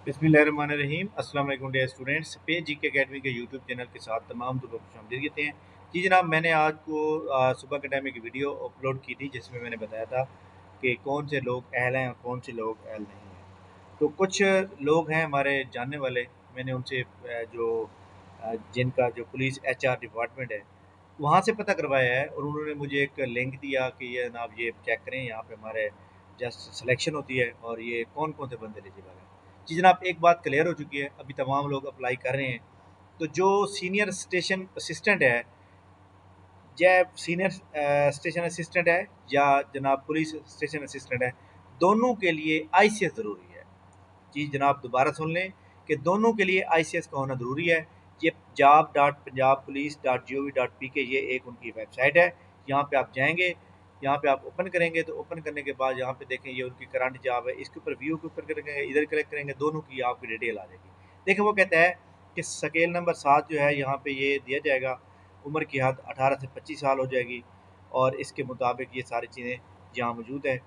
बिस्मिल्लाहिर्रहमानिर्रहीम। अस्सलाम वालेकुम डियर स्टूडेंट्स। पे जी के अकेडमी के यूट्यूब चैनल के साथ तमाम तो लोग खुशामदीद कहते हैं। जी जनाब, मैंने आज को सुबह के टाइम एक वीडियो अपलोड की थी जिसमें मैंने बताया था कि कौन से लोग अहल हैं और कौन से लोग अहल नहीं हैं। तो कुछ लोग हैं हमारे जानने वाले, मैंने उनसे जिनका जो पुलिस HR डिपार्टमेंट है वहाँ से पता करवाया है, और उन्होंने मुझे एक लिंक दिया कि ये जनाब ये चेक करें, यहाँ पे हमारे जस्ट सिलेक्शन होती है और ये कौन कौन से बंदे एलिजिबल हैं। जी जनाब, एक बात क्लियर हो चुकी है, अभी तमाम लोग अप्लाई कर रहे हैं। तो जो सीनियर स्टेशन असिस्टेंट है, या सीनियर स्टेशन असिस्टेंट है, या जनाब पुलिस स्टेशन असिस्टेंट है, दोनों के लिए ICS ज़रूरी है। जी जनाब, दोबारा सुन लें कि दोनों के लिए ICS का होना ज़रूरी है। ये job.punjabpolice.gov.pk ये एक उनकी वेबसाइट है। यहाँ पे आप जाएंगे, यहाँ पे आप ओपन करेंगे, तो ओपन करने के बाद यहाँ पे देखें ये उनकी करंट जॉब है, इसके ऊपर व्यू के ऊपर करेंगे, इधर क्लिक करेंगे, दोनों की आपकी डिटेल आ जाएगी। देखिए वो कहता है कि स्केल नंबर 7 जो है यहाँ पे ये दिया जाएगा, उम्र की हद 18 से 25 साल हो जाएगी, और इसके मुताबिक ये सारी चीज़ें यहाँ मौजूद है।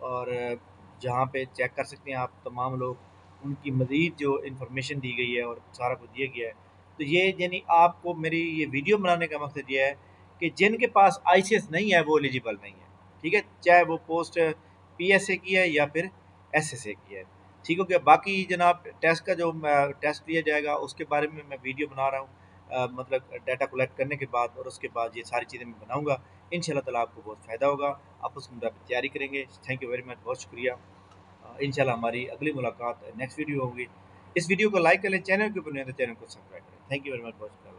और जहाँ पे चेक कर सकते हैं आप तमाम लोग, उनकी मज़ीद जो इन्फॉर्मेशन दी गई है और सारा कुछ दिया गया है। तो ये यानी आपको मेरी ये वीडियो बनाने का मकसद ये है कि जिनके पास ICS नहीं है वो एलिजिबल नहीं है, ठीक है, चाहे वो पोस्ट PSA की है या फिर SSA की है। ठीक हो गया। बाकी जनाब टेस्ट का जो टेस्ट लिया जाएगा उसके बारे में मैं वीडियो बना रहा हूँ, मतलब डाटा कलेक्ट करने के बाद, और उसके बाद ये सारी चीज़ें मैं बनाऊँगा। इंशाल्लाह ताला आपको बहुत फ़ायदा होगा, आप उसके मुताबिक तैयारी करेंगे। थैंक यू वेरी मच, बहुत शुक्रिया। इंशाल्लाह हमारी अगली मुलाकात नेक्स्ट वीडियो होगी। इस वीडियो को लाइक कर लें, चैनल के ऊपर नहीं तो चैनल को सब्सक्राइब करें। थैंक यू वेरी मच, बहुत शुक्रिया।